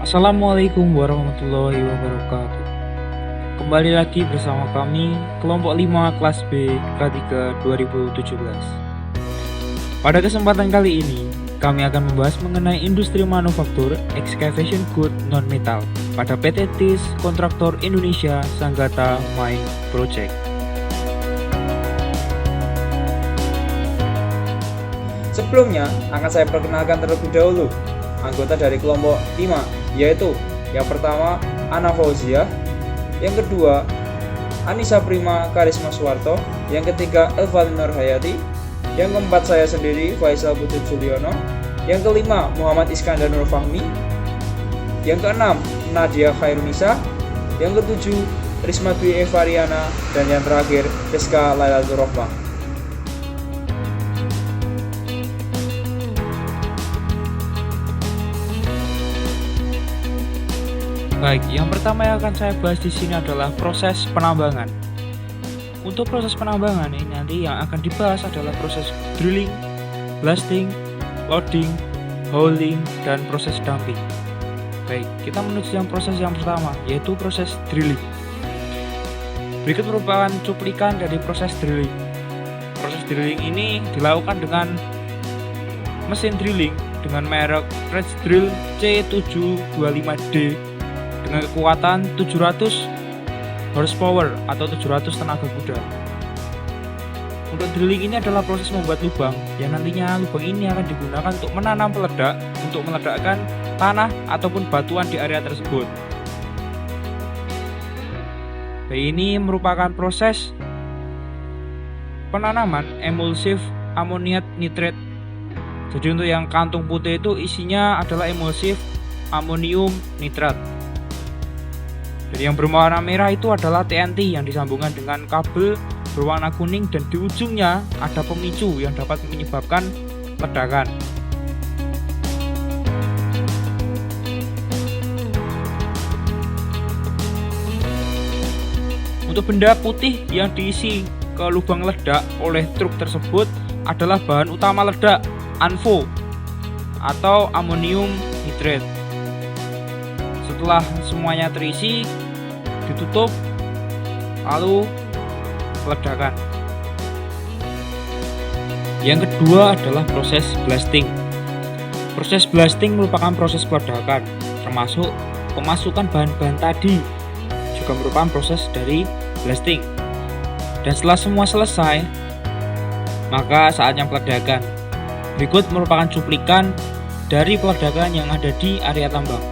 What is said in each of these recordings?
Assalamualaikum warahmatullahi wabarakatuh. Kembali lagi bersama kami kelompok 5 kelas B K3 2017. Pada kesempatan kali ini, kami akan membahas mengenai industri manufaktur excavation good non-metal pada PT TIS Kontraktor Indonesia Sanggata Mine Project. Sebelumnya, akan saya perkenalkan terlebih dahulu anggota dari kelompok 5, yaitu yang pertama Ana Fauziah, yang kedua Anissa Prima Karisma Suwarto, yang ketiga Elvali Nur Hayati, yang keempat saya sendiri Faisal Putri Juliono, yang kelima Muhammad Iskandar Nur Fahmi, yang keenam Nadia Khairunisa, yang ketujuh Risma Dwi Evariana, dan yang terakhir Rizka Lailatul Rohmah. Baik, yang pertama yang akan saya bahas di sini adalah proses penambangan. Untuk proses penambangan ini nanti yang akan dibahas adalah proses drilling, blasting, loading, hauling, dan proses dumping. Baik, kita menuju yang proses yang pertama, yaitu proses drilling. Berikut merupakan cuplikan dari proses drilling. Proses drilling ini dilakukan dengan mesin drilling dengan merek Red Drill C725D dengan kekuatan 700 horsepower atau 700 tenaga kuda. Untuk drilling ini adalah proses membuat lubang yang nantinya lubang ini akan digunakan untuk menanam peledak untuk meledakkan tanah ataupun batuan di area tersebut. Ini merupakan proses penanaman emulsif amoniat nitrat. Jadi untuk yang kantung putih itu isinya adalah emulsif amonium nitrat. Jadi yang berwarna merah itu adalah TNT yang disambungkan dengan kabel berwarna kuning dan di ujungnya ada pemicu yang dapat menyebabkan ledakan. Untuk benda putih yang diisi ke lubang ledak oleh truk tersebut adalah bahan utama ledak ANFO atau amonium nitrat. Setelah semuanya terisi, ditutup, lalu ledakan. Yang kedua adalah proses blasting. Proses blasting merupakan proses peledakan, termasuk pemasukan bahan-bahan tadi juga merupakan proses dari blasting. Dan setelah semua selesai, maka saatnya peledakan. Berikut merupakan cuplikan dari peledakan yang ada di area tambang.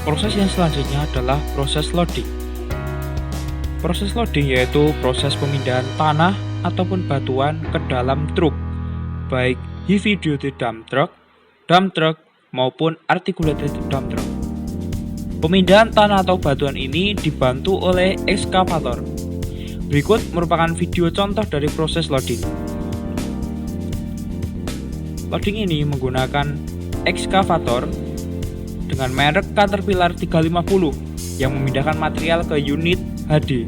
Proses yang selanjutnya adalah proses loading. Proses loading yaitu proses pemindahan tanah ataupun batuan ke dalam truk, baik heavy duty dump truck maupun articulated dump truck. Pemindahan tanah atau batuan ini dibantu oleh ekskavator. Berikut merupakan video contoh dari proses loading. Loading ini menggunakan ekskavator dengan merek Caterpillar 350 yang memindahkan material ke unit HD.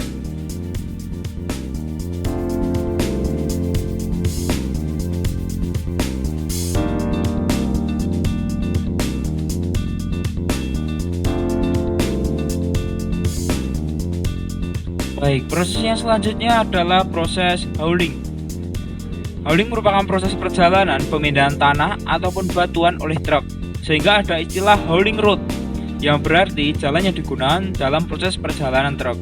Baik, proses yang selanjutnya adalah proses hauling. Hauling merupakan proses perjalanan pemindahan tanah ataupun batuan oleh truk, sehingga ada istilah hauling road yang berarti jalan yang digunakan dalam proses perjalanan truk.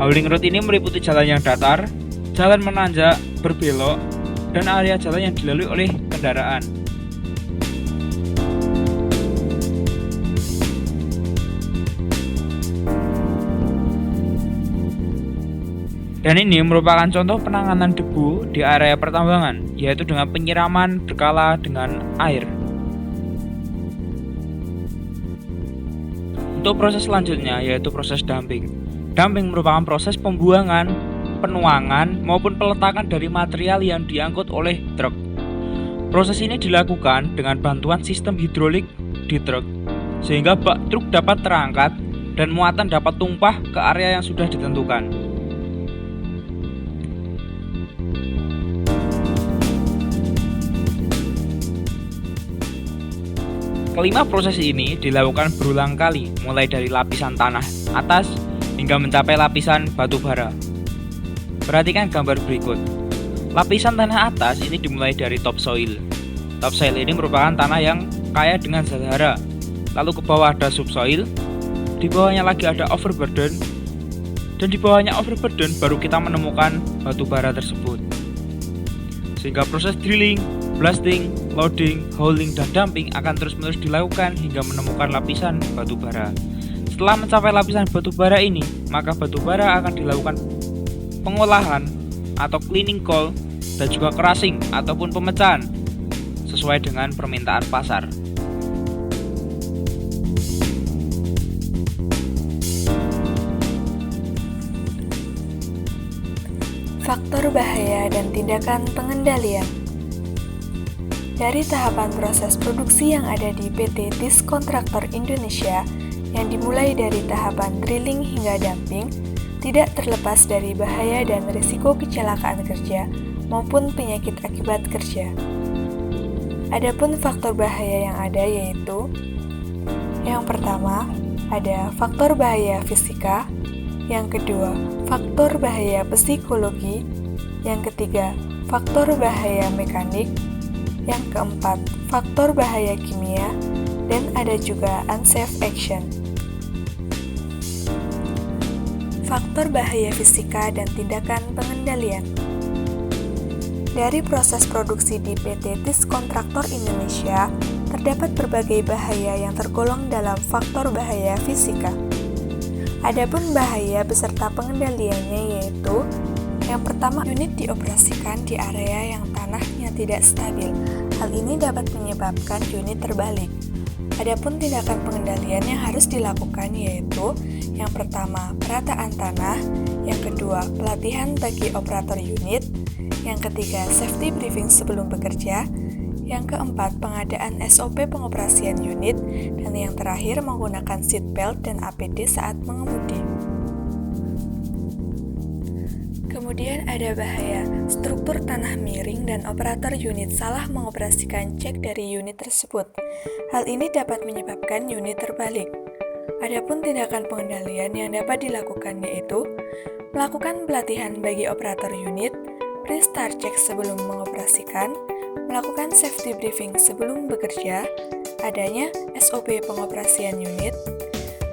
Hauling road ini meliputi jalan yang datar, jalan menanjak, berbelok, dan area jalan yang dilalui oleh kendaraan. Dan ini merupakan contoh penanganan debu di area pertambangan, yaitu dengan penyiraman berkala dengan air. Untuk proses selanjutnya yaitu proses dumping. Dumping merupakan proses pembuangan, penuangan maupun peletakan dari material yang diangkut oleh truk. Proses ini dilakukan dengan bantuan sistem hidrolik di truk, sehingga bak truk dapat terangkat dan muatan dapat tumpah ke area yang sudah ditentukan. Kelima proses ini dilakukan berulang kali, mulai dari lapisan tanah atas hingga mencapai lapisan batu bara. Perhatikan gambar berikut. Lapisan tanah atas ini dimulai dari topsoil. Topsoil ini merupakan tanah yang kaya dengan zat hara. Lalu ke bawah ada subsoil, di bawahnya lagi ada overburden, dan di bawahnya overburden baru kita menemukan batu bara tersebut. Sehingga proses drilling, blasting, loading, hauling, dan dumping akan terus-menerus dilakukan hingga menemukan lapisan batu bara. Setelah mencapai lapisan batu bara ini, maka batu bara akan dilakukan pengolahan atau cleaning coal dan juga crushing ataupun pemecahan sesuai dengan permintaan pasar. Faktor bahaya dan tindakan pengendalian. Dari tahapan proses produksi yang ada di PT TIS Kontraktor Indonesia yang dimulai dari tahapan drilling hingga dumping, tidak terlepas dari bahaya dan risiko kecelakaan kerja maupun penyakit akibat kerja. Adapun faktor bahaya yang ada yaitu: yang pertama, ada faktor bahaya fisika, yang kedua, faktor bahaya psikologi, yang ketiga, faktor bahaya mekanik, yang keempat, faktor bahaya kimia, dan ada juga unsafe action. Faktor bahaya fisika dan tindakan pengendalian. Dari proses produksi di PT TIS Kontraktor Indonesia, terdapat berbagai bahaya yang tergolong dalam faktor bahaya fisika. Adapun bahaya beserta pengendaliannya yaitu: yang pertama, unit dioperasikan di area yang tanahnya tidak stabil. Hal ini dapat menyebabkan unit terbalik. Adapun tindakan pengendalian yang harus dilakukan yaitu: yang pertama, perataan tanah, yang kedua, pelatihan bagi operator unit, yang ketiga, safety briefing sebelum bekerja, yang keempat, pengadaan SOP pengoperasian unit, dan yang terakhir, menggunakan seat belt dan APD saat mengemudi. Kemudian ada bahaya struktur tanah miring dan operator unit salah mengoperasikan cek dari unit tersebut. Hal ini dapat menyebabkan unit terbalik. Adapun tindakan pengendalian yang dapat dilakukan yaitu: melakukan pelatihan bagi operator unit, pre-start check sebelum mengoperasikan, melakukan safety briefing sebelum bekerja, adanya SOP pengoperasian unit,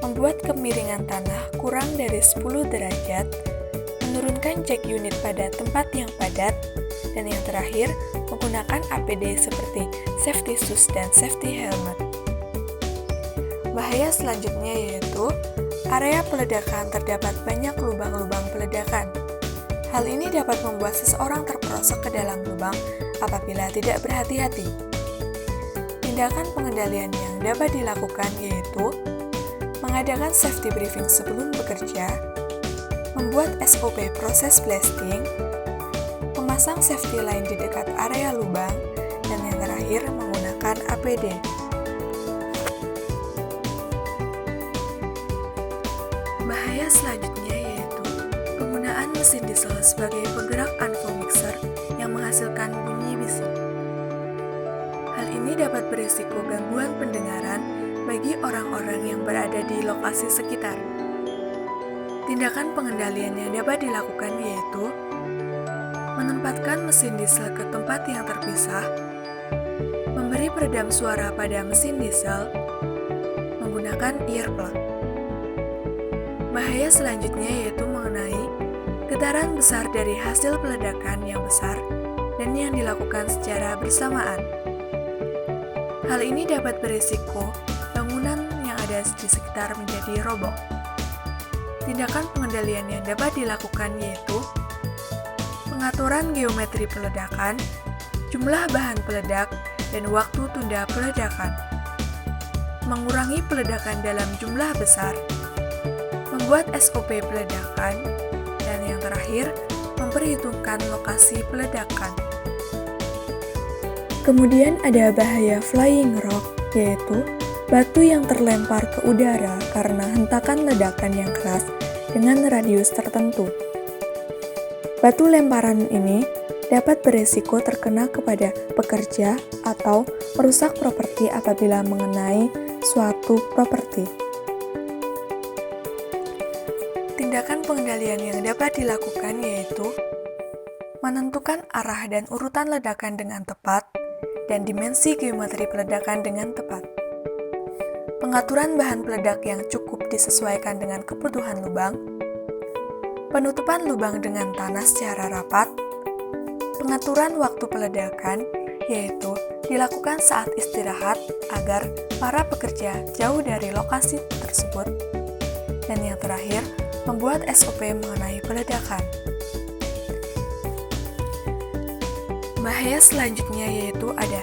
membuat kemiringan tanah kurang dari 10 derajat, menurunkan jack unit pada tempat yang padat, dan yang terakhir, menggunakan APD seperti safety shoes dan safety helmet. Bahaya selanjutnya yaitu: area peledakan terdapat banyak lubang-lubang peledakan. Hal ini dapat membuat seseorang terperosok ke dalam lubang apabila tidak berhati-hati. Tindakan pengendalian yang dapat dilakukan yaitu: mengadakan safety briefing sebelum bekerja, membuat SOP proses blasting, memasang safety line di dekat area lubang, dan yang terakhir menggunakan APD. Bahaya selanjutnya yaitu penggunaan mesin diesel sebagai penggerak anvo mixer yang menghasilkan bunyi bising. Hal ini dapat berisiko gangguan pendengaran bagi orang-orang yang berada di lokasi sekitar. Tindakan pengendalian yang dapat dilakukan yaitu: menempatkan mesin diesel ke tempat yang terpisah, memberi peredam suara pada mesin diesel, menggunakan earplug. Bahaya selanjutnya yaitu mengenai getaran besar dari hasil peledakan yang besar dan yang dilakukan secara bersamaan. Hal ini dapat berisiko bangunan yang ada di sekitar menjadi roboh. Tindakan pengendalian yang dapat dilakukan yaitu: pengaturan geometri peledakan, jumlah bahan peledak, dan waktu tunda peledakan. Mengurangi peledakan dalam jumlah besar, membuat SOP peledakan, dan yang terakhir, memperhitungkan lokasi peledakan. Kemudian ada bahaya flying rock, yaitu batu yang terlempar ke udara karena hentakan ledakan yang keras dengan radius tertentu. Batu lemparan ini dapat beresiko terkena kepada pekerja atau merusak properti apabila mengenai suatu properti. Tindakan pengendalian yang dapat dilakukan yaitu menentukan arah dan urutan ledakan dengan tepat dan dimensi geometri peledakan dengan tepat. Pengaturan bahan peledak yang cukup disesuaikan dengan kebutuhan lubang. Penutupan lubang dengan tanah secara rapat. Pengaturan waktu peledakan yaitu dilakukan saat istirahat agar para pekerja jauh dari lokasi tersebut. Dan yang terakhir, membuat SOP mengenai peledakan. Bahaya selanjutnya yaitu ada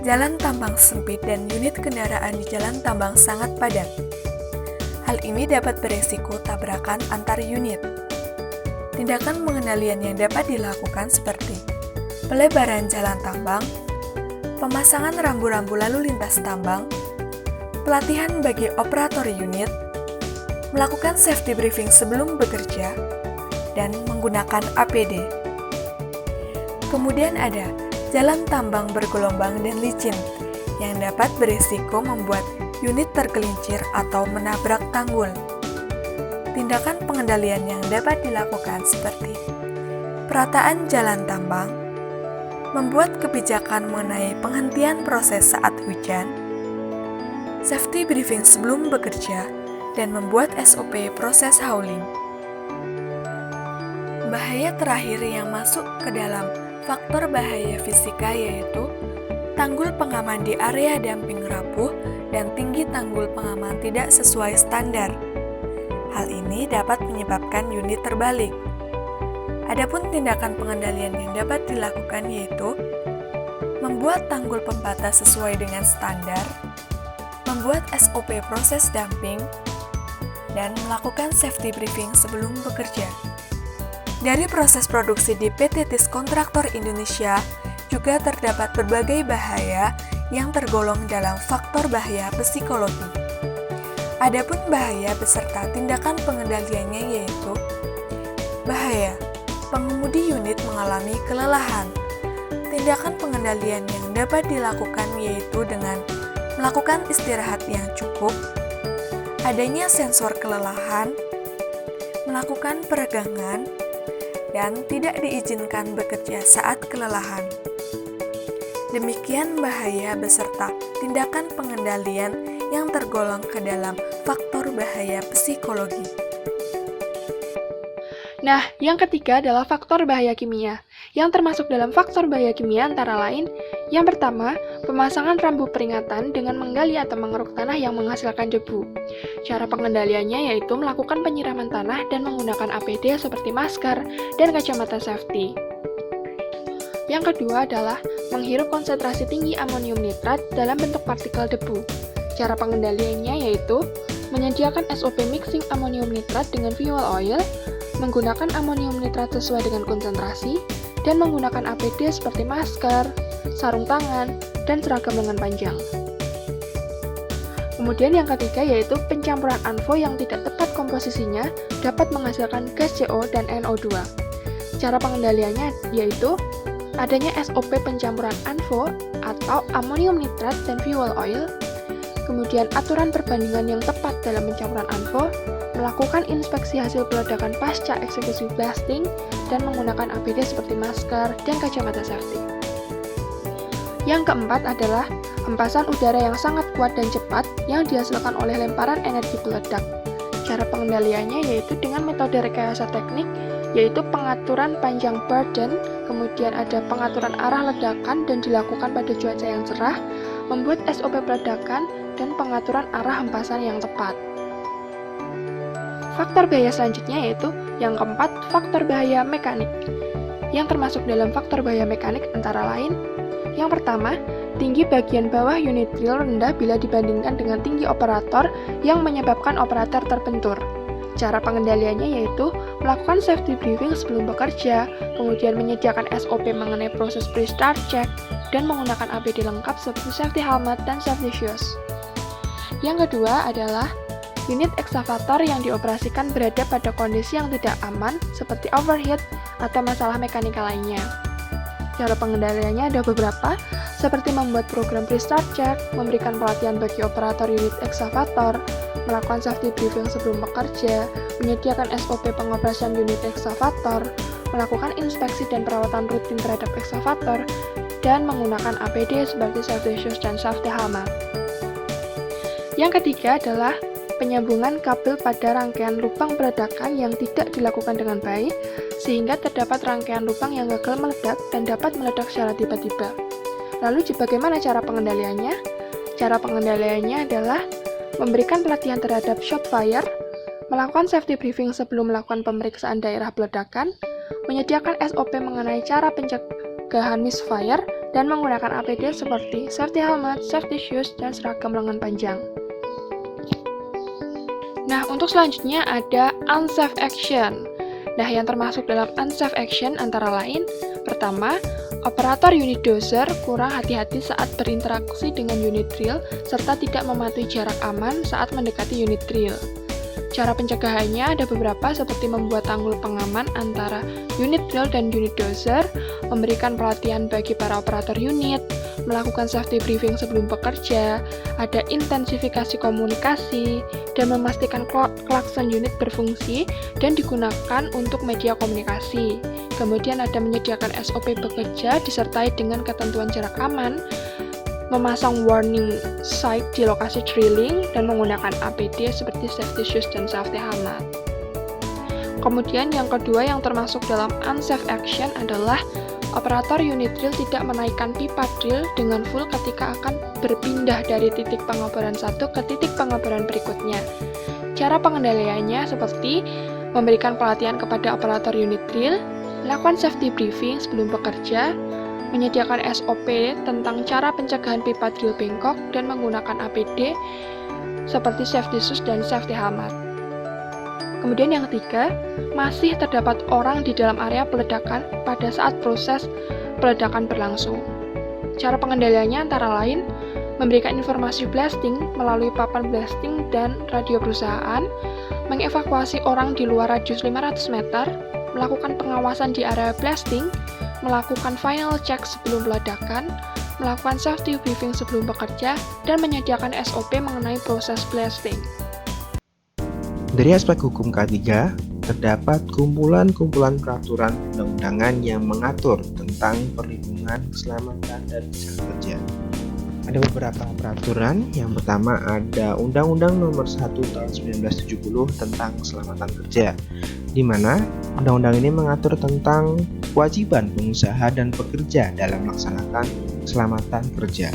jalan tambang sempit dan unit kendaraan di jalan tambang sangat padat. Hal ini dapat beresiko tabrakan antar unit. Tindakan pengendalian yang dapat dilakukan seperti pelebaran jalan tambang, pemasangan rambu-rambu lalu lintas tambang, pelatihan bagi operator unit, melakukan safety briefing sebelum bekerja, dan menggunakan APD. Kemudian ada jalan tambang bergelombang dan licin yang dapat berisiko membuat unit tergelincir atau menabrak tanggul. Tindakan pengendalian yang dapat dilakukan seperti perataan jalan tambang, membuat kebijakan mengenai penghentian proses saat hujan, safety briefing sebelum bekerja, dan membuat SOP proses hauling. Bahaya terakhir yang masuk ke dalam faktor bahaya fisika yaitu tanggul pengaman di area dumping rapuh dan tinggi tanggul pengaman tidak sesuai standar. Hal ini dapat menyebabkan unit terbalik. Adapun tindakan pengendalian yang dapat dilakukan yaitu membuat tanggul pembatas sesuai dengan standar, membuat SOP proses dumping, dan melakukan safety briefing sebelum bekerja. Dari proses produksi di PT TIS Kontraktor Indonesia juga terdapat berbagai bahaya yang tergolong dalam faktor bahaya psikologi. Adapun bahaya beserta tindakan pengendaliannya yaitu bahaya pengemudi unit mengalami kelelahan. Tindakan pengendalian yang dapat dilakukan yaitu dengan melakukan istirahat yang cukup, adanya sensor kelelahan, melakukan peregangan, dan tidak diizinkan bekerja saat kelelahan. Demikian bahaya beserta tindakan pengendalian yang tergolong ke dalam faktor bahaya psikologi. Nah, yang ketiga adalah faktor bahaya kimia. Yang termasuk dalam faktor bahaya kimia antara lain, yang pertama, pemasangan rambu peringatan dengan menggali atau mengeruk tanah yang menghasilkan debu. Cara pengendaliannya yaitu melakukan penyiraman tanah dan menggunakan APD seperti masker dan kacamata safety. Yang kedua adalah menghirup konsentrasi tinggi amonium nitrat dalam bentuk partikel debu. Cara pengendaliannya yaitu menyediakan SOP mixing amonium nitrat dengan fuel oil, menggunakan amonium nitrat sesuai dengan konsentrasi, dan menggunakan APD seperti masker, sarung tangan, dan seragam lengan panjang. Kemudian yang ketiga yaitu pencampuran ANFO yang tidak tepat komposisinya dapat menghasilkan gas CO dan NO2. Cara pengendaliannya yaitu adanya SOP pencampuran ANFO atau amonium nitrat dan fuel oil, kemudian aturan perbandingan yang tepat dalam pencampuran ANFO, melakukan inspeksi hasil peledakan pasca eksekusi blasting, dan menggunakan APD seperti masker dan kacamata safety. Yang keempat adalah hempasan udara yang sangat kuat dan cepat yang dihasilkan oleh lemparan energi peledak. Cara pengendaliannya yaitu dengan metode rekayasa teknik, yaitu pengaturan panjang burden, kemudian ada pengaturan arah ledakan dan dilakukan pada cuaca yang cerah, membuat SOP peledakan, dan pengaturan arah hempasan yang tepat. Faktor bahaya selanjutnya yaitu yang keempat, faktor bahaya mekanik. Yang termasuk dalam faktor bahaya mekanik antara lain, yang pertama, tinggi bagian bawah unit drill rendah bila dibandingkan dengan tinggi operator yang menyebabkan operator terbentur. Cara pengendaliannya yaitu melakukan safety briefing sebelum bekerja, kemudian menyediakan SOP mengenai proses pre-start check, dan menggunakan APD lengkap seperti safety helmet dan safety shoes. Yang kedua adalah unit ekskavator yang dioperasikan berada pada kondisi yang tidak aman seperti overheat atau masalah mekanikal lainnya. Cara pengendaliannya ada beberapa, seperti membuat program pre-start check, memberikan pelatihan bagi operator unit ekskavator, melakukan safety briefing sebelum bekerja, menyediakan SOP pengoperasian unit ekskavator, melakukan inspeksi dan perawatan rutin terhadap ekskavator, dan menggunakan APD seperti safety shoes dan safety helmet. Yang ketiga adalah penyambungan kabel pada rangkaian lubang peledakan yang tidak dilakukan dengan baik, sehingga terdapat rangkaian lubang yang gagal meledak dan dapat meledak secara tiba-tiba. Lalu bagaimana cara pengendaliannya? Cara pengendaliannya adalah memberikan pelatihan terhadap shot fire, melakukan safety briefing sebelum melakukan pemeriksaan daerah peledakan, menyediakan SOP mengenai cara pencegahan misfire, dan menggunakan APD seperti safety helmet, safety shoes, dan seragam lengan panjang. Nah, untuk selanjutnya ada unsafe action. Nah, yang termasuk dalam unsafe action antara lain, pertama, operator unit dozer kurang hati-hati saat berinteraksi dengan unit drill, serta tidak mematuhi jarak aman saat mendekati unit drill. Cara pencegahannya ada beberapa, seperti membuat tanggul pengaman antara unit drill dan unit dozer, memberikan pelatihan bagi para operator unit, melakukan safety briefing sebelum bekerja, ada intensifikasi komunikasi, dan memastikan klakson unit berfungsi dan digunakan untuk media komunikasi. Kemudian ada menyediakan SOP bekerja disertai dengan ketentuan jarak aman, memasang warning sight di lokasi drilling, dan menggunakan APD seperti safety shoes dan safety helmet. Kemudian yang kedua yang termasuk dalam unsafe action adalah operator unit drill tidak menaikkan pipa drill dengan full ketika akan berpindah dari titik pengoboran satu ke titik pengoboran berikutnya. Cara pengendaliannya seperti memberikan pelatihan kepada operator unit drill, melakukan safety briefing sebelum bekerja, menyediakan SOP tentang cara pencegahan pipa drill bengkok, dan menggunakan APD seperti safety shoes dan safety helmet. Kemudian yang ketiga, masih terdapat orang di dalam area peledakan pada saat proses peledakan berlangsung. Cara pengendaliannya antara lain, memberikan informasi blasting melalui papan blasting dan radio perusahaan, mengevakuasi orang di luar radius 500 meter, melakukan pengawasan di area blasting, melakukan final check sebelum peledakan, melakukan safety briefing sebelum bekerja, dan menyediakan SOP mengenai proses blasting. Dari aspek hukum K3, terdapat kumpulan-kumpulan peraturan undang-undangan yang mengatur tentang perlindungan keselamatan dan kesehatan kerja. Ada beberapa peraturan. Yang pertama ada Undang-Undang Nomor 1 Tahun 1970 tentang Keselamatan Kerja, di mana undang-undang ini mengatur tentang kewajiban pengusaha dan pekerja dalam melaksanakan keselamatan kerja.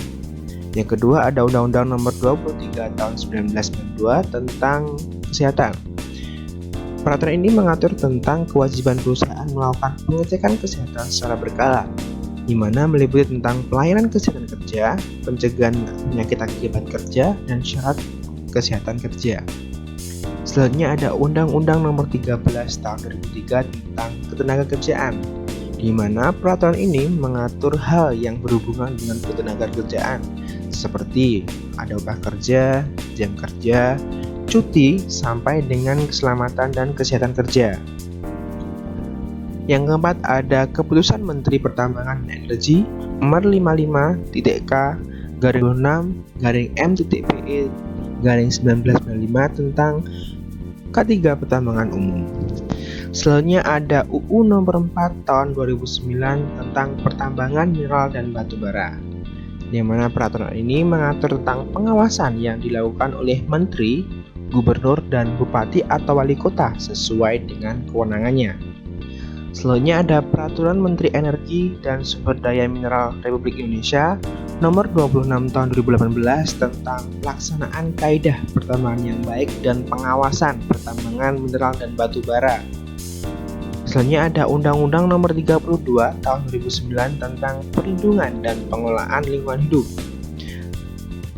Yang kedua ada Undang-Undang Nomor 23 Tahun 1992 tentang Kesehatan. Peraturan ini mengatur tentang kewajiban perusahaan melakukan pengecekan kesehatan secara berkala, di mana meliputi tentang pelayanan kesehatan kerja, pencegahan penyakit akibat kerja, dan syarat kesehatan kerja. Selanjutnya ada Undang-Undang Nomor 13 Tahun 2003 tentang Ketenagakerjaan, di mana peraturan ini mengatur hal yang berhubungan dengan ketenagakerjaan, seperti ada upah kerja, jam kerja, cuti, sampai dengan keselamatan dan kesehatan kerja. Yang keempat ada Keputusan Menteri Pertambangan dan Energi Nomor 55-6-M.PE/1995 tentang K3 Pertambangan Umum. Selanjutnya ada UU Nomor 4 Tahun 2009 tentang Pertambangan Mineral dan Batu Bara, di mana peraturan ini mengatur tentang pengawasan yang dilakukan oleh Menteri, Gubernur, dan Bupati atau Wali Kota sesuai dengan kewenangannya. Selanjutnya ada Peraturan Menteri Energi dan Sumber Daya Mineral Republik Indonesia Nomor 26 Tahun 2018 tentang pelaksanaan kaidah pertambangan yang baik dan pengawasan pertambangan mineral dan batu bara. Selanjutnya ada Undang-Undang Nomor 32 Tahun 2009 tentang perlindungan dan pengelolaan lingkungan hidup.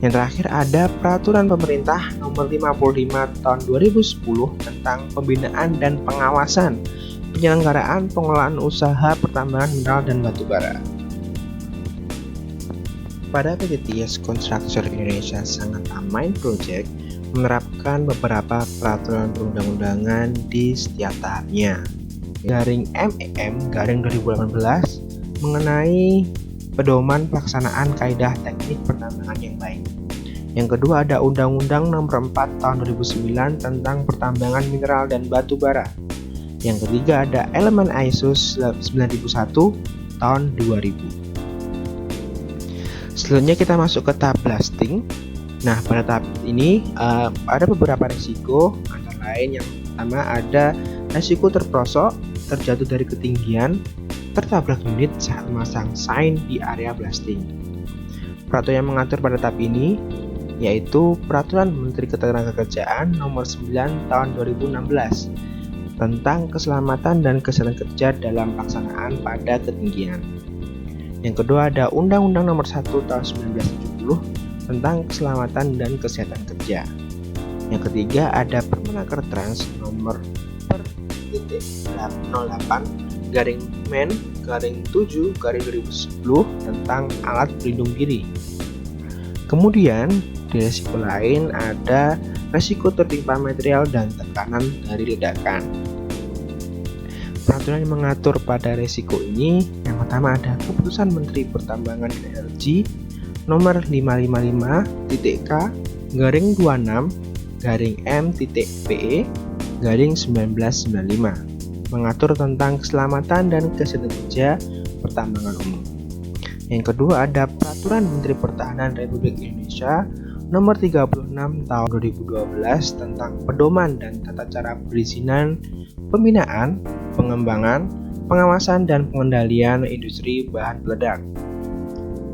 Yang terakhir ada Peraturan Pemerintah Nomor 55 Tahun 2010 tentang pembinaan dan pengawasan penyelenggaraan pengelolaan usaha pertambangan mineral dan batu bara. pada PT TIS Kontraktor Indonesia Sangatta Main Project menerapkan beberapa peraturan perundang-undangan di setiap tahapnya. Garing MEM garing 2018 mengenai pedoman pelaksanaan kaidah teknik penambangan yang baik. Yang kedua ada Undang-Undang Nomor 4 Tahun 2009 tentang pertambangan mineral dan batu bara. Yang ketiga ada elemen ISO 9001 tahun 2000. Selanjutnya kita masuk ke tahap blasting. Nah, pada tahap ini ada beberapa risiko, antara lain yang pertama ada risiko terperosok, terjatuh dari ketinggian, tertabrak unit saat memasang sign di area blasting. Peraturan yang mengatur pada tahap ini yaitu Peraturan Menteri Ketenagakerjaan Nomor 9 Tahun 2016 tentang keselamatan dan kesehatan kerja dalam pelaksanaan pada ketinggian. Yang kedua ada Undang-Undang Nomor 1 Tahun 1970 tentang keselamatan dan kesehatan kerja. Yang ketiga ada Permenaker Trans Nomor per/08/Men/7/2010 tentang alat pelindung diri. Kemudian di risiko lain ada risiko tertimpa material dan tekanan dari ledakan. Peraturan yang mengatur pada risiko ini yang pertama ada Keputusan Menteri Pertambangan dan Energi Nomor 555-K-2/M.PE/1995 mengatur tentang keselamatan dan kesehatan kerja pertambangan umum. Yang kedua ada Peraturan Menteri Pertahanan Republik Indonesia Nomor 36 Tahun 2012 tentang pedoman dan tata cara perizinan, pembinaan, pengembangan, pengawasan dan pengendalian industri bahan peledak.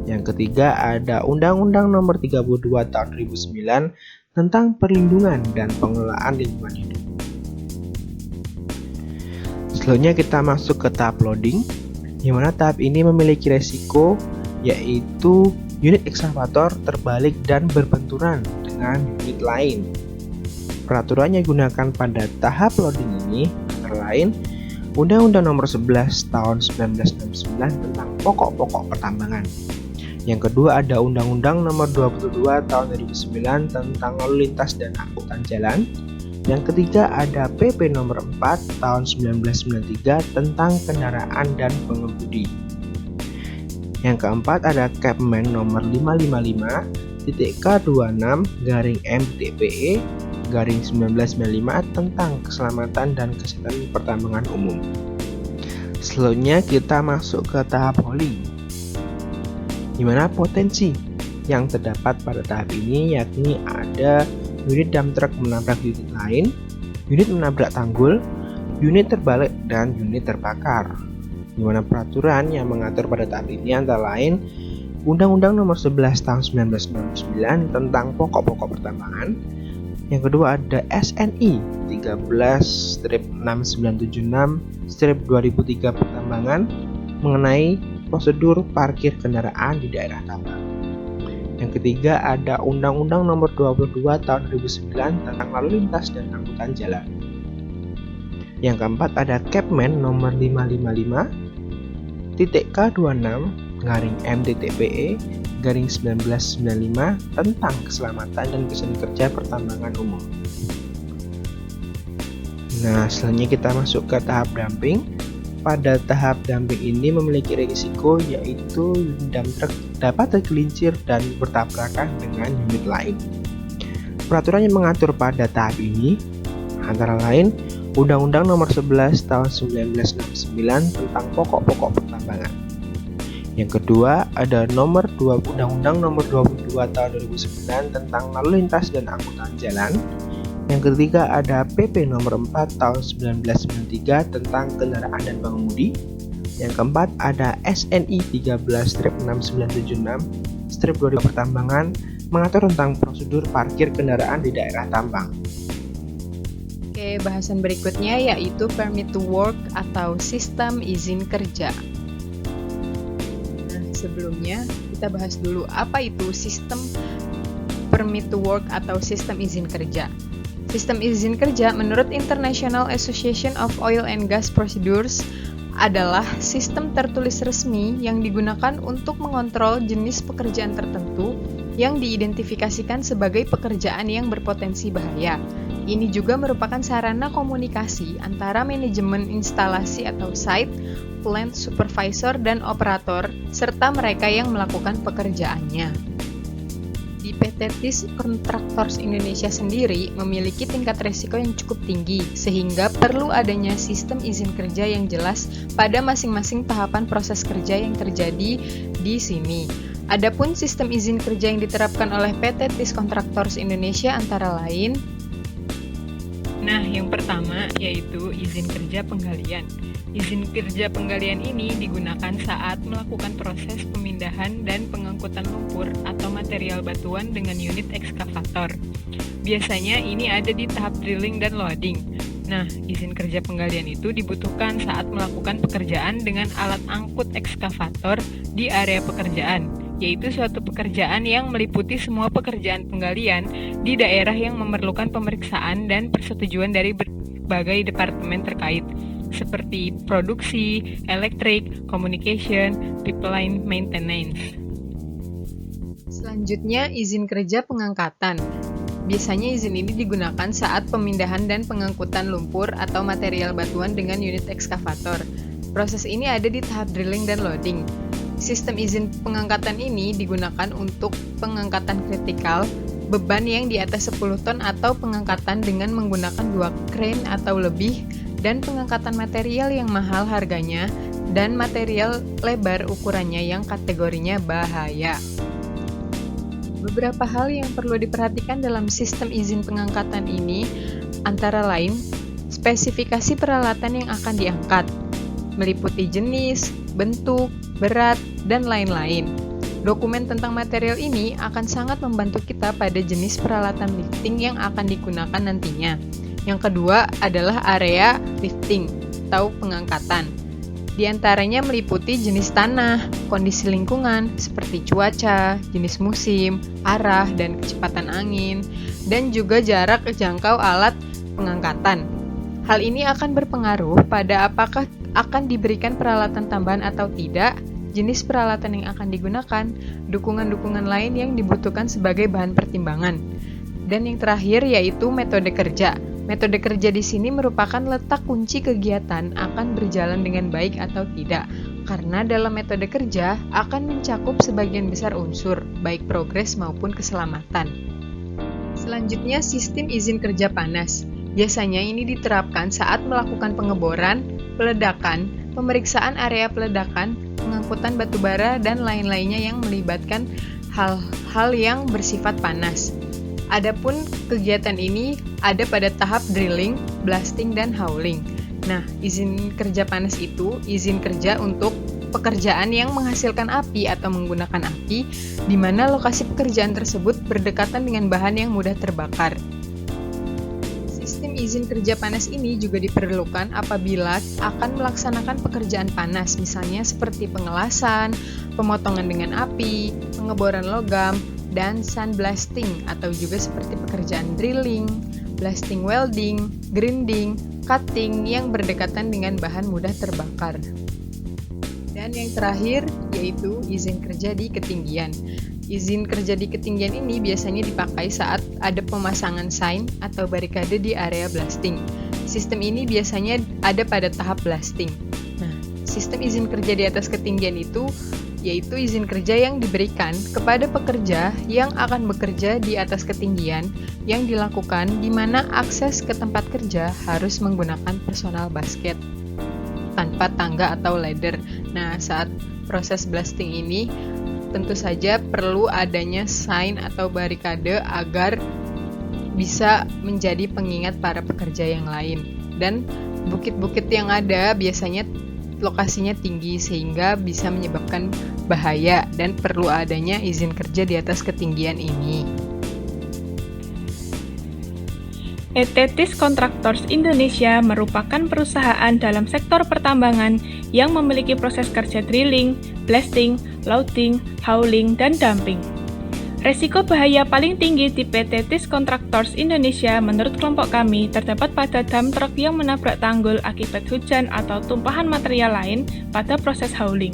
Yang ketiga ada Undang-Undang Nomor 32 Tahun 2009 tentang perlindungan dan pengelolaan lingkungan hidup. Selanjutnya kita masuk ke tahap loading, di mana tahap ini memiliki resiko yaitu unit ekskavator terbalik dan berbenturan dengan unit lain. Peraturan yang digunakan pada tahap loading ini antara lain Undang-Undang Nomor 11 Tahun 1969 tentang pokok-pokok pertambangan. Yang kedua ada Undang-Undang Nomor 22 Tahun 2009 tentang lalu lintas dan angkutan jalan. Yang ketiga ada PP Nomor 4 Tahun 1993 tentang kendaraan dan pengemudi. Yang keempat ada Kepmen Nomor 555-K26-M.PE/1995 tentang keselamatan dan kesehatan pertambangan umum. Selanjutnya kita masuk ke tahap hauling, di mana potensi yang terdapat pada tahap ini yakni ada unit dump truck menabrak unit lain, unit menabrak tanggul, unit terbalik, dan unit terbakar. Di mana peraturan yang mengatur pada tahap ini antara lain Undang-Undang Nomor 11 Tahun 1999 tentang pokok-pokok pertambangan. Yang kedua ada SNI 13-6976/2003 pertambangan mengenai prosedur parkir kendaraan di daerah tambang. Yang ketiga ada Undang-Undang Nomor 22 Tahun 2009 tentang lalu lintas dan angkutan jalan. Yang keempat ada Kepmen Nomor 555-K-26-M.PE/1995 tentang keselamatan dan kesehatan kerja pertambangan umum. Nah, selanjutnya kita masuk ke tahap dumping. Pada tahap dumping ini memiliki risiko yaitu unit dump truck dapat tergelincir dan bertabrakan dengan unit lain. Peraturan yang mengatur pada tahap ini antara lain Undang-Undang Nomor 11 Tahun 1969 tentang pokok-pokok pertambangan. Yang kedua ada Undang-Undang Nomor 22 Tahun 2009 tentang lalu lintas dan angkutan jalan. Yang ketiga ada PP Nomor 4 Tahun 1993 tentang kendaraan dan pengemudi. Yang keempat ada SNI 13-6976/2000 pertambangan mengatur tentang prosedur parkir kendaraan di daerah tambang. Oke, bahasan berikutnya yaitu Permit to Work atau Sistem Izin Kerja. Nah, sebelumnya kita bahas dulu apa itu Sistem Permit to Work atau Sistem Izin Kerja. Sistem izin kerja menurut International Association of Oil and Gas Procedures adalah sistem tertulis resmi yang digunakan untuk mengontrol jenis pekerjaan tertentu yang diidentifikasikan sebagai pekerjaan yang berpotensi bahaya. Ini juga merupakan sarana komunikasi antara manajemen instalasi atau site, plant supervisor dan operator, serta mereka yang melakukan pekerjaannya. Di PT TIS Contractors Indonesia sendiri memiliki tingkat risiko yang cukup tinggi, sehingga perlu adanya sistem izin kerja yang jelas pada masing-masing tahapan proses kerja yang terjadi di sini. Adapun sistem izin kerja yang diterapkan oleh PT TIS Contractors Indonesia antara lain, yang pertama yaitu izin kerja penggalian. Izin kerja penggalian ini digunakan saat melakukan proses pemindahan dan pengangkutan lumpur atau material batuan dengan unit ekskavator. Biasanya ini ada di tahap drilling dan loading. Izin kerja penggalian itu dibutuhkan saat melakukan pekerjaan dengan alat angkut ekskavator di area pekerjaan, yaitu suatu pekerjaan yang meliputi semua pekerjaan penggalian di daerah yang memerlukan pemeriksaan dan persetujuan dari berbagai departemen terkait, seperti produksi, elektrik, communication, pipeline maintenance. Selanjutnya, izin kerja pengangkatan. Biasanya izin ini digunakan saat pemindahan dan pengangkutan lumpur atau material batuan dengan unit ekskavator. Proses ini ada di tahap drilling dan loading. Sistem izin pengangkatan ini digunakan untuk pengangkatan kritikal, beban yang di atas 10 ton atau pengangkatan dengan menggunakan 2 crane atau lebih, dan pengangkatan material yang mahal harganya, dan material lebar ukurannya yang kategorinya bahaya. Beberapa hal yang perlu diperhatikan dalam sistem izin pengangkatan ini antara lain spesifikasi peralatan yang akan diangkat, meliputi jenis, bentuk, berat, dan lain-lain. Dokumen tentang material ini akan sangat membantu kita pada jenis peralatan lifting yang akan digunakan nantinya. Yang kedua adalah area lifting atau pengangkatan. Di antaranya meliputi jenis tanah, kondisi lingkungan seperti cuaca, jenis musim, arah dan kecepatan angin, dan juga jarak jangkau alat pengangkatan. Hal ini akan berpengaruh pada apakah akan diberikan peralatan tambahan atau tidak, jenis peralatan yang akan digunakan, dukungan-dukungan lain yang dibutuhkan sebagai bahan pertimbangan. Dan yang terakhir yaitu metode kerja. Metode kerja di sini merupakan letak kunci kegiatan akan berjalan dengan baik atau tidak, karena dalam metode kerja akan mencakup sebagian besar unsur, baik progres maupun keselamatan. Selanjutnya, sistem izin kerja panas. Biasanya ini diterapkan saat melakukan pengeboran, peledakan, pemeriksaan area peledakan, pengangkutan batu bara, dan lain-lainnya yang melibatkan hal-hal yang bersifat panas. Adapun kegiatan ini ada pada tahap drilling, blasting, dan hauling. Izin kerja panas itu izin kerja untuk pekerjaan yang menghasilkan api atau menggunakan api, di mana lokasi pekerjaan tersebut berdekatan dengan bahan yang mudah terbakar. Sistem izin kerja panas ini juga diperlukan apabila akan melaksanakan pekerjaan panas, misalnya seperti pengelasan, pemotongan dengan api, pengeboran logam, dan sandblasting, atau juga seperti pekerjaan drilling, blasting welding, grinding, cutting yang berdekatan dengan bahan mudah terbakar. Dan yang terakhir yaitu izin kerja di ketinggian. Izin kerja di ketinggian ini biasanya dipakai saat ada pemasangan sign atau barikade di area blasting. Sistem ini biasanya ada pada tahap blasting. Sistem izin kerja di atas ketinggian itu yaitu izin kerja yang diberikan kepada pekerja yang akan bekerja di atas ketinggian yang dilakukan di mana akses ke tempat kerja harus menggunakan personal basket tanpa tangga atau ladder. Saat proses blasting ini tentu saja perlu adanya sign atau barikade agar bisa menjadi pengingat para pekerja yang lain. Dan bukit-bukit yang ada biasanya lokasinya tinggi sehingga bisa menyebabkan bahaya dan perlu adanya izin kerja di atas ketinggian ini. PT TIS Contractors Indonesia merupakan perusahaan dalam sektor pertambangan yang memiliki proses kerja drilling, blasting, loading, hauling, dan dumping. Resiko bahaya paling tinggi di PT TIS Contractors Indonesia menurut kelompok kami terdapat pada dump truck yang menabrak tanggul akibat hujan atau tumpahan material lain pada proses hauling.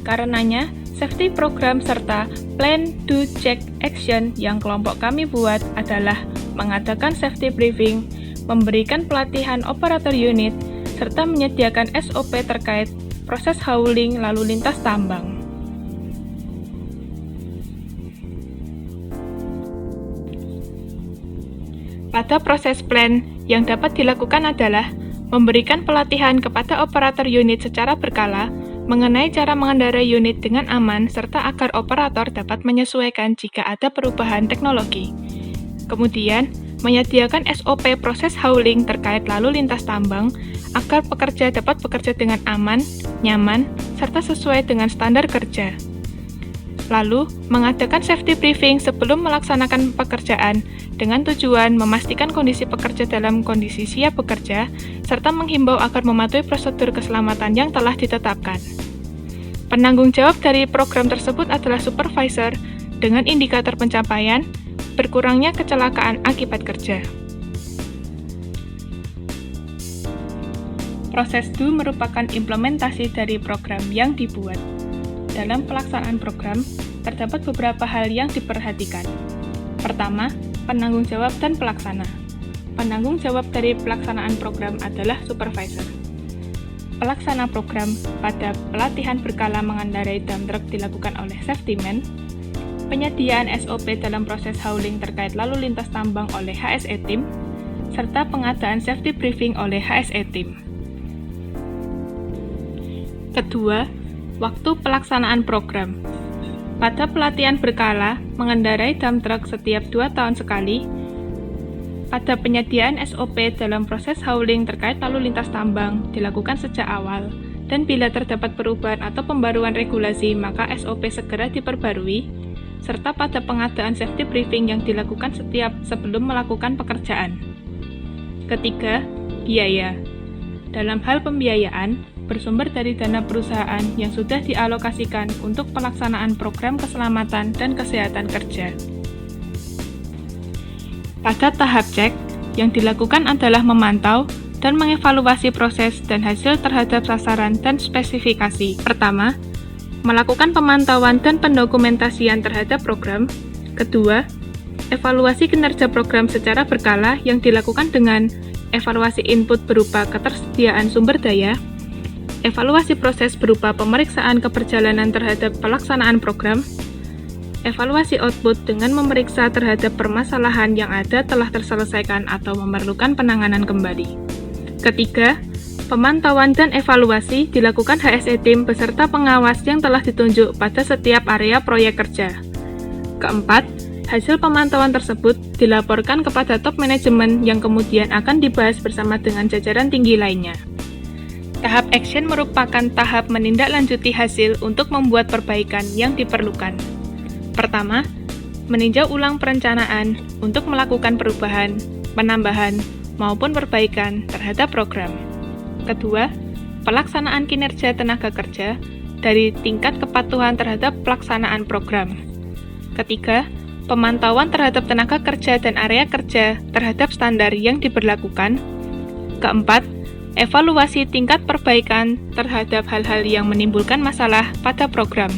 Karenanya, safety program serta plan, do, check, action yang kelompok kami buat adalah mengadakan safety briefing, memberikan pelatihan operator unit, serta menyediakan SOP terkait proses hauling lalu lintas tambang. Pada proses plan, yang dapat dilakukan adalah memberikan pelatihan kepada operator unit secara berkala mengenai cara mengendarai unit dengan aman serta agar operator dapat menyesuaikan jika ada perubahan teknologi. Kemudian, menyediakan SOP proses hauling terkait lalu lintas tambang agar pekerja dapat bekerja dengan aman, nyaman, serta sesuai dengan standar kerja. Lalu, mengadakan safety briefing sebelum melaksanakan pekerjaan dengan tujuan memastikan kondisi pekerja dalam kondisi siap bekerja, serta menghimbau agar mematuhi prosedur keselamatan yang telah ditetapkan. Penanggung jawab dari program tersebut adalah supervisor dengan indikator pencapaian berkurangnya kecelakaan akibat kerja. Proses do merupakan implementasi dari program yang dibuat. Dalam pelaksanaan program, terdapat beberapa hal yang diperhatikan. Pertama, penanggung jawab dan pelaksana. Penanggung jawab dari pelaksanaan program adalah supervisor. Pelaksana program pada pelatihan berkala mengendarai dump truck dilakukan oleh safety man. Penyediaan SOP dalam proses hauling terkait lalu lintas tambang oleh HSE Team, serta pengadaan safety briefing oleh HSE Team. Kedua, waktu pelaksanaan program. Pada pelatihan berkala mengendarai dump truck setiap 2 tahun sekali, pada penyediaan SOP dalam proses hauling terkait lalu lintas tambang dilakukan sejak awal, dan bila terdapat perubahan atau pembaruan regulasi maka SOP segera diperbarui, serta pada pengadaan safety briefing yang dilakukan setiap sebelum melakukan pekerjaan. Ketiga, biaya. Dalam hal pembiayaan, bersumber dari dana perusahaan yang sudah dialokasikan untuk pelaksanaan program keselamatan dan kesehatan kerja. Pada tahap cek, yang dilakukan adalah memantau dan mengevaluasi proses dan hasil terhadap sasaran dan spesifikasi. Pertama, melakukan pemantauan dan pendokumentasian terhadap program. Kedua, evaluasi kinerja program secara berkala yang dilakukan dengan evaluasi input berupa ketersediaan sumber daya, evaluasi proses berupa pemeriksaan keberjalanan terhadap pelaksanaan program, evaluasi output dengan memeriksa terhadap permasalahan yang ada telah terselesaikan atau memerlukan penanganan kembali. Ketiga, pemantauan dan evaluasi dilakukan HSE Team beserta pengawas yang telah ditunjuk pada setiap area proyek kerja. Keempat, hasil pemantauan tersebut dilaporkan kepada top manajemen yang kemudian akan dibahas bersama dengan jajaran tinggi lainnya. Tahap action merupakan tahap menindaklanjuti hasil untuk membuat perbaikan yang diperlukan. Pertama, meninjau ulang perencanaan untuk melakukan perubahan, penambahan, maupun perbaikan terhadap program. Kedua, pelaksanaan kinerja tenaga kerja dari tingkat kepatuhan terhadap pelaksanaan program. Ketiga, pemantauan terhadap tenaga kerja dan area kerja terhadap standar yang diberlakukan. Keempat, evaluasi tingkat perbaikan terhadap hal-hal yang menimbulkan masalah pada program.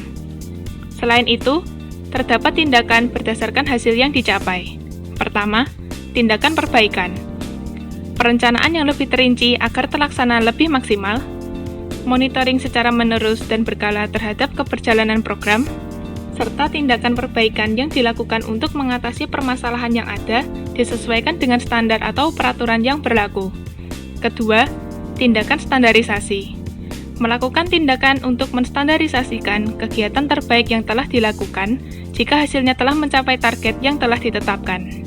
Selain itu, terdapat tindakan berdasarkan hasil yang dicapai. Pertama, tindakan perbaikan. Perencanaan yang lebih terinci agar terlaksana lebih maksimal, monitoring secara menerus dan berkala terhadap keberjalanan program, serta tindakan perbaikan yang dilakukan untuk mengatasi permasalahan yang ada disesuaikan dengan standar atau peraturan yang berlaku. Kedua, tindakan standarisasi. Melakukan tindakan untuk menstandarisasikan kegiatan terbaik yang telah dilakukan jika hasilnya telah mencapai target yang telah ditetapkan.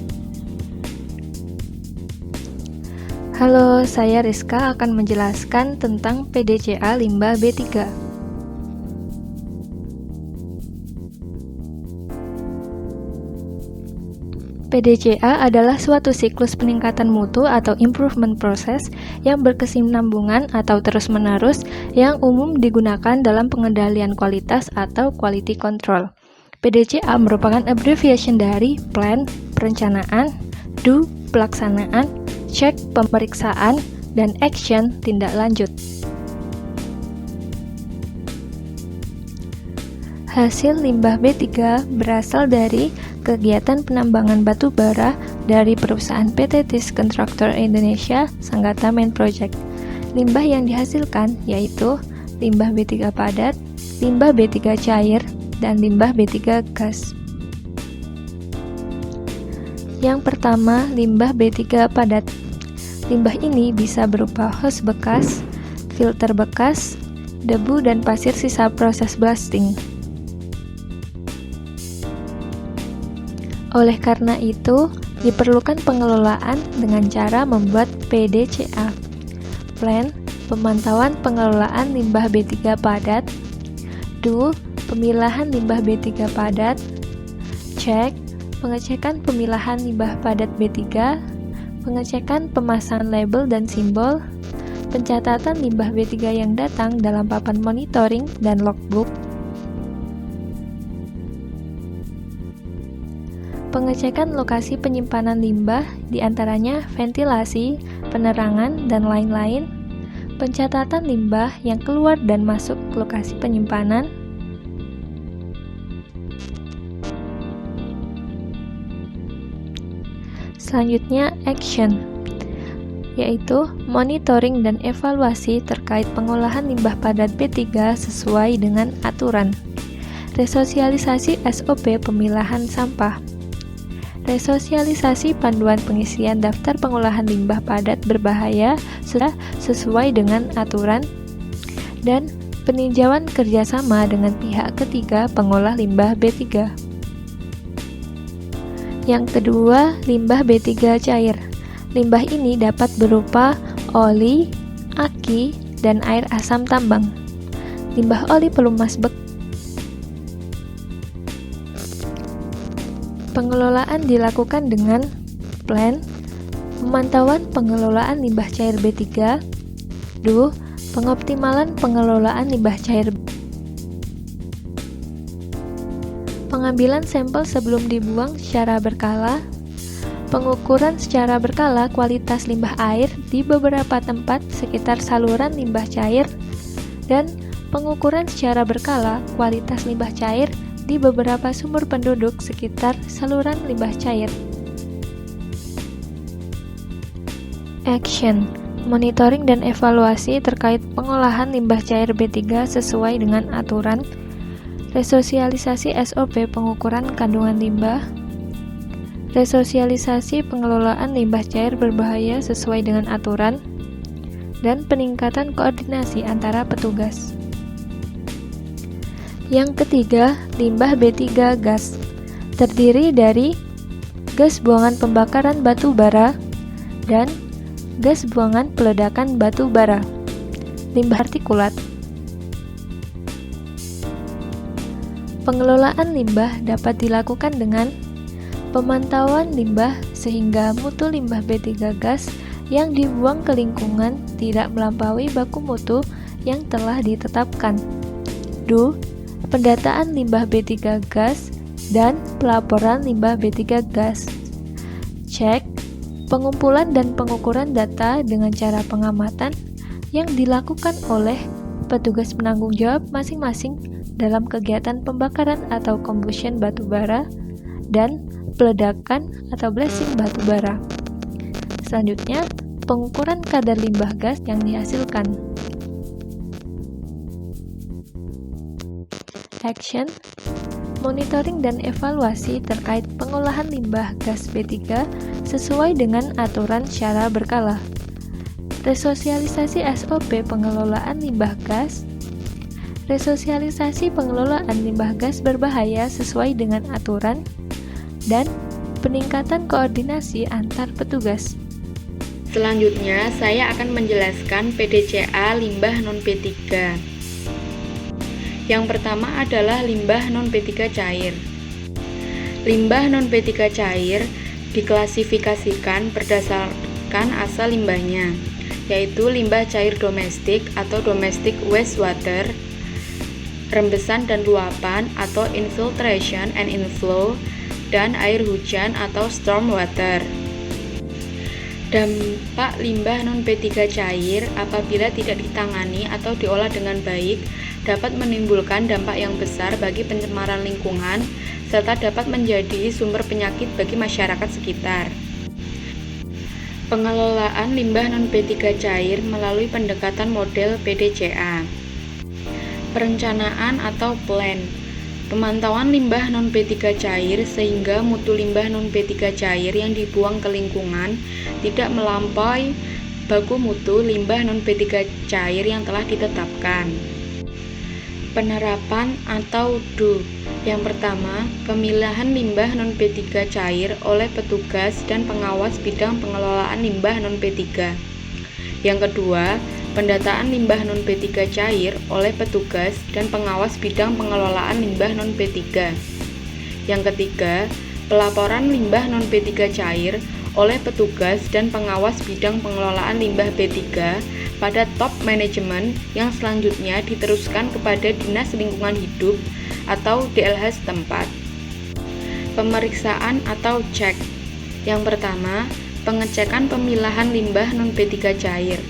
Halo, saya Rizka akan menjelaskan tentang PDCA limbah B3. PDCA adalah suatu siklus peningkatan mutu atau improvement process yang berkesinambungan atau terus-menerus yang umum digunakan dalam pengendalian kualitas atau quality control. PDCA merupakan abbreviation dari plan, perencanaan, do, pelaksanaan, check, pemeriksaan, dan action, tindak lanjut. Hasil limbah B3 berasal dari kegiatan penambangan batu bara dari perusahaan PT TIS Kontraktor Indonesia Sanggata Main Project. Limbah yang dihasilkan yaitu limbah B3 padat, limbah B3 cair, dan limbah B3 gas. Yang pertama, limbah B3 padat. Limbah ini bisa berupa hose bekas, filter bekas, debu, dan pasir sisa proses blasting. Oleh karena itu, diperlukan pengelolaan dengan cara membuat PDCA, Plan, pemantauan pengelolaan limbah B3 padat, do, pemilahan limbah B3 padat, check, pengecekan pemilahan limbah padat B3, pengecekan pemasangan label dan simbol, pencatatan limbah B3 yang datang dalam papan monitoring dan logbook, pengecekan lokasi penyimpanan limbah, diantaranya ventilasi, penerangan, dan lain-lain, pencatatan limbah yang keluar dan masuk lokasi penyimpanan, selanjutnya action, yaitu monitoring dan evaluasi terkait pengolahan limbah padat B3 sesuai dengan aturan, resosialisasi SOP pemilahan sampah, resosialisasi panduan pengisian daftar pengolahan limbah padat berbahaya sudah sesuai dengan aturan, dan peninjauan kerjasama dengan pihak ketiga pengolah limbah B3. Yang kedua, limbah B3 cair. Limbah ini dapat berupa oli, aki, dan air asam tambang. Limbah oli pelumas bekas. Pengelolaan dilakukan dengan plan, pemantauan pengelolaan limbah cair B3, do, pengoptimalan pengelolaan limbah cair, pengambilan sampel sebelum dibuang secara berkala, pengukuran secara berkala kualitas limbah air di beberapa tempat sekitar saluran limbah cair, dan pengukuran secara berkala kualitas limbah cair di beberapa sumur penduduk sekitar saluran limbah cair. Action, monitoring dan evaluasi terkait pengolahan limbah cair B3 sesuai dengan aturan, resosialisasi SOP pengukuran kandungan limbah, resosialisasi pengelolaan limbah cair berbahaya sesuai dengan aturan, dan peningkatan koordinasi antara petugas. Yang ketiga, limbah B3 gas, terdiri dari gas buangan pembakaran batu bara dan gas buangan peledakan batu bara. Limbah partikulat. Pengelolaan limbah dapat dilakukan dengan pemantauan limbah sehingga mutu limbah B3 gas yang dibuang ke lingkungan tidak melampaui baku mutu yang telah ditetapkan. Do, pendataan limbah B3 gas dan pelaporan limbah B3 gas. Cek, pengumpulan dan pengukuran data dengan cara pengamatan yang dilakukan oleh petugas penanggung jawab masing-masing dalam kegiatan pembakaran atau combustion batu bara dan peledakan atau blasting batu bara. Selanjutnya, pengukuran kadar limbah gas yang dihasilkan. Action, monitoring dan evaluasi terkait pengolahan limbah gas B3 sesuai dengan aturan secara berkala. Resosialisasi SOP pengelolaan limbah gas, resosialisasi pengelolaan limbah gas berbahaya sesuai dengan aturan, dan peningkatan koordinasi antar petugas. Selanjutnya, saya akan menjelaskan PDCA limbah non-B3. Yang pertama adalah limbah non-B3 cair. Limbah non-B3 cair diklasifikasikan berdasarkan asal limbahnya, yaitu limbah cair domestik atau domestic wastewater, rembesan dan luapan atau infiltration and inflow, dan air hujan atau storm water. Dampak limbah non-P3 cair apabila tidak ditangani atau diolah dengan baik dapat menimbulkan dampak yang besar bagi pencemaran lingkungan serta dapat menjadi sumber penyakit bagi masyarakat sekitar. Pengelolaan limbah non-P3 cair melalui pendekatan model PDCA. Perencanaan atau plan. Pemantauan limbah non-P3 cair sehingga mutu limbah non-P3 cair yang dibuang ke lingkungan tidak melampaui baku mutu limbah non-P3 cair yang telah ditetapkan. Penerapan atau DO. Yang pertama, pemilahan limbah non-P3 cair oleh petugas dan pengawas bidang pengelolaan limbah non-P3. Yang kedua, pendataan limbah non-P3 cair oleh petugas dan pengawas bidang pengelolaan limbah non-P3. Yang ketiga, pelaporan limbah non-P3 cair oleh petugas dan pengawas bidang pengelolaan limbah P3 pada top manajemen yang selanjutnya diteruskan kepada Dinas Lingkungan Hidup atau DLH setempat. Pemeriksaan atau cek. Yang pertama, pengecekan pemilahan limbah non-P3 cair.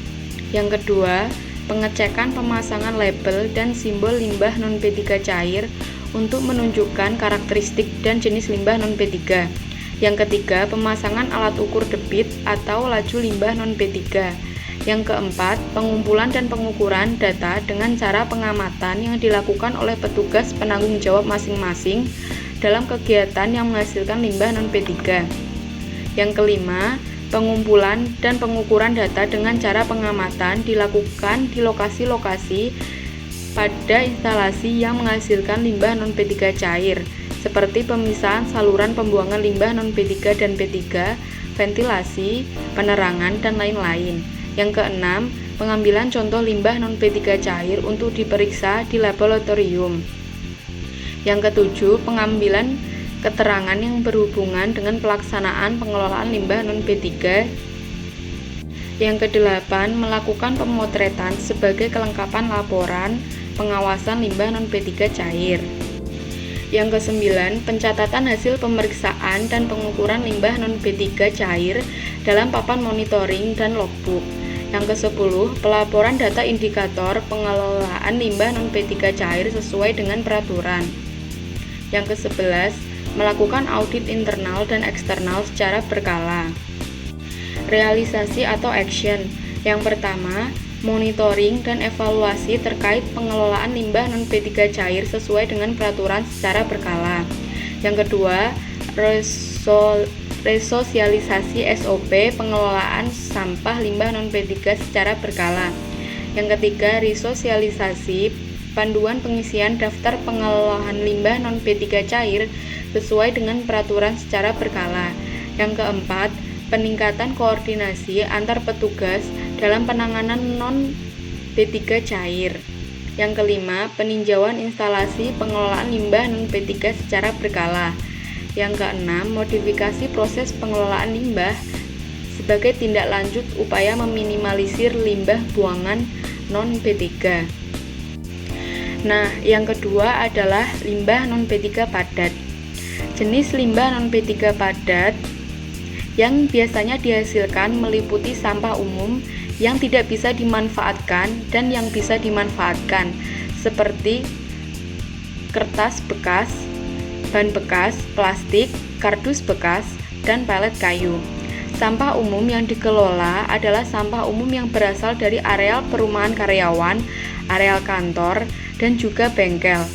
Yang kedua, pengecekan pemasangan label dan simbol limbah non-P3 cair untuk menunjukkan karakteristik dan jenis limbah non-P3. Yang ketiga, pemasangan alat ukur debit atau laju limbah non-P3. Yang keempat, pengumpulan dan pengukuran data dengan cara pengamatan yang dilakukan oleh petugas penanggung jawab masing-masing dalam kegiatan yang menghasilkan limbah non-P3. Yang kelima, pengumpulan dan pengukuran data dengan cara pengamatan dilakukan di lokasi-lokasi pada instalasi yang menghasilkan limbah non-P3 cair, seperti pemisahan saluran pembuangan limbah non-P3 dan P3, ventilasi, penerangan, dan lain-lain. Yang keenam, pengambilan contoh limbah non-P3 cair untuk diperiksa di laboratorium. Yang ketujuh, pengambilan keterangan yang berhubungan dengan pelaksanaan pengelolaan limbah non-P3. Yang kedelapan, melakukan pemotretan sebagai kelengkapan laporan pengawasan limbah non-P3 cair. Yang kesembilan, pencatatan hasil pemeriksaan dan pengukuran limbah non-P3 cair dalam papan monitoring dan logbook. Yang ke-10, pelaporan data indikator pengelolaan limbah non-P3 cair sesuai dengan peraturan. Yang ke-11, melakukan audit internal dan eksternal secara berkala. Realisasi atau action. Yang pertama, monitoring dan evaluasi terkait pengelolaan limbah non-P3 cair sesuai dengan peraturan secara berkala. Yang kedua, resosialisasi SOP pengelolaan sampah limbah non-P3 secara berkala. Yang ketiga, resosialisasi panduan pengisian daftar pengelolaan limbah non-P3 cair sesuai dengan peraturan secara berkala. Yang keempat, peningkatan koordinasi antar petugas dalam penanganan non-P3 cair. Yang kelima, peninjauan instalasi pengelolaan limbah non-P3 secara berkala. Yang keenam, modifikasi proses pengelolaan limbah sebagai tindak lanjut upaya meminimalisir limbah buangan non-P3. Nah, yang kedua adalah limbah non-P3 padat. Jenis limbah non-P3 padat yang biasanya dihasilkan meliputi sampah umum yang tidak bisa dimanfaatkan dan yang bisa dimanfaatkan, seperti kertas bekas, ban bekas, plastik, kardus bekas, dan pelet kayu. Sampah umum yang dikelola adalah sampah umum yang berasal dari areal perumahan karyawan, areal kantor, dan juga bengkel.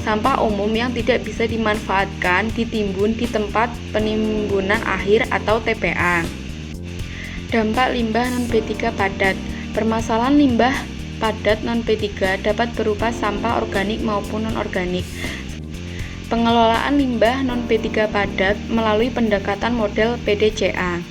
Sampah umum yang tidak bisa dimanfaatkan ditimbun di tempat penimbunan akhir atau TPA. Dampak limbah non-P3 padat. Permasalahan limbah padat non-P3 dapat berupa sampah organik maupun non-organik. Pengelolaan limbah non-P3 padat melalui pendekatan model PDCA.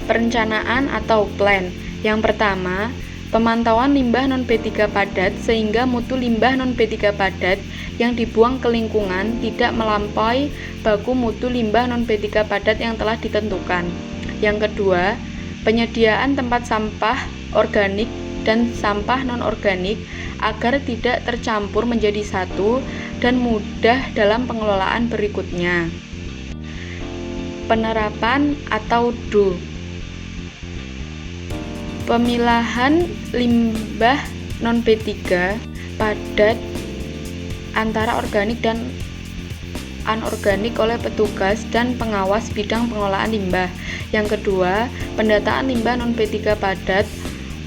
Perencanaan atau plan. Yang pertama, pemantauan limbah non-P3 padat sehingga mutu limbah non-P3 padat yang dibuang ke lingkungan tidak melampaui baku mutu limbah non-P3 padat yang telah ditentukan. Yang kedua, penyediaan tempat sampah organik dan sampah non-organik agar tidak tercampur menjadi satu dan mudah dalam pengelolaan berikutnya. Penerapan atau DO. Pemilahan limbah non-B3 padat antara organik dan anorganik oleh petugas dan pengawas bidang pengelolaan limbah. Yang kedua, pendataan limbah non-B3 padat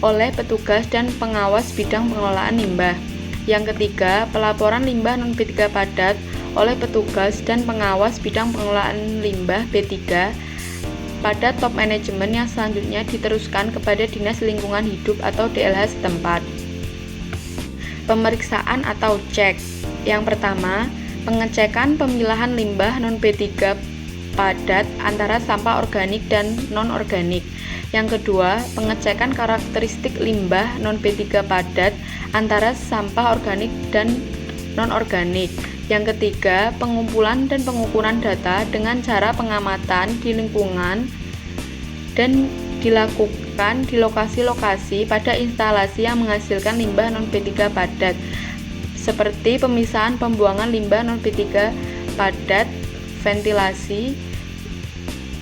oleh petugas dan pengawas bidang pengelolaan limbah. Yang ketiga, pelaporan limbah non-B3 padat oleh petugas dan pengawas bidang pengelolaan limbah B3 pada top manajemen yang selanjutnya diteruskan kepada Dinas Lingkungan Hidup atau DLH setempat. Pemeriksaan atau cek. Yang pertama, pengecekan pemilahan limbah non-B3 padat antara sampah organik dan non-organik. Yang kedua, pengecekan karakteristik limbah non-B3 padat antara sampah organik dan non-organik. Yang ketiga, pengumpulan dan pengukuran data dengan cara pengamatan di lingkungan dan dilakukan di lokasi-lokasi pada instalasi yang menghasilkan limbah non-B3 padat, seperti pemisahan pembuangan limbah non-B3 padat, ventilasi,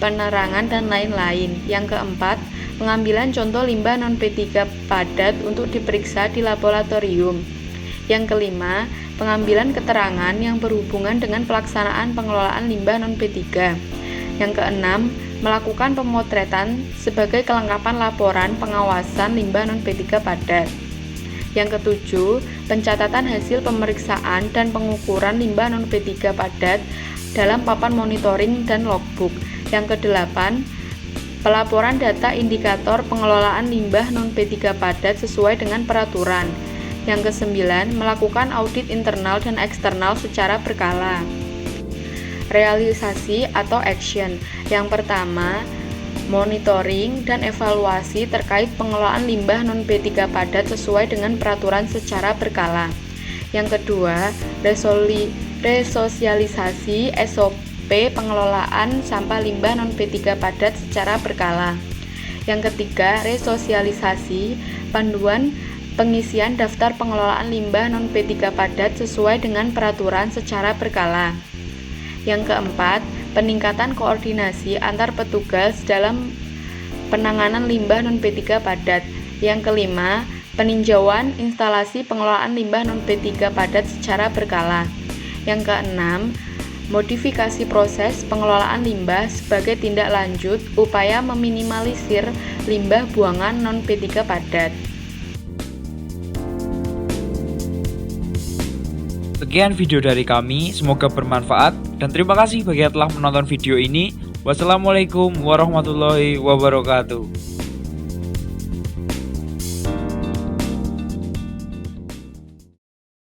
penerangan, dan lain-lain. Yang keempat, pengambilan contoh limbah non-B3 padat untuk diperiksa di laboratorium. Yang kelima, pengambilan keterangan yang berhubungan dengan pelaksanaan pengelolaan limbah non-B3. Yang keenam, melakukan pemotretan sebagai kelengkapan laporan pengawasan limbah non-B3 padat. Yang ketujuh, pencatatan hasil pemeriksaan dan pengukuran limbah non-B3 padat dalam papan monitoring dan logbook. Yang kedelapan, pelaporan data indikator pengelolaan limbah non-B3 padat sesuai dengan peraturan. Yang kesembilan, melakukan audit internal dan eksternal secara berkala. Realisasi atau action. Yang pertama, monitoring dan evaluasi terkait pengelolaan limbah non-B3 padat sesuai dengan peraturan secara berkala. Yang kedua, resosialisasi SOP pengelolaan sampah limbah non-B3 padat secara berkala. Yang ketiga, resosialisasi panduan pengisian daftar pengelolaan limbah non-B3 padat sesuai dengan peraturan secara berkala. Yang keempat, peningkatan koordinasi antar petugas dalam penanganan limbah non-B3 padat. Yang kelima, peninjauan instalasi pengelolaan limbah non-B3 padat secara berkala. Yang keenam, modifikasi proses pengelolaan limbah sebagai tindak lanjut upaya meminimalisir limbah buangan non-B3 padat. Sekian video dari kami, semoga bermanfaat dan terima kasih bagi yang telah menonton video ini. Wassalamualaikum warahmatullahi wabarakatuh.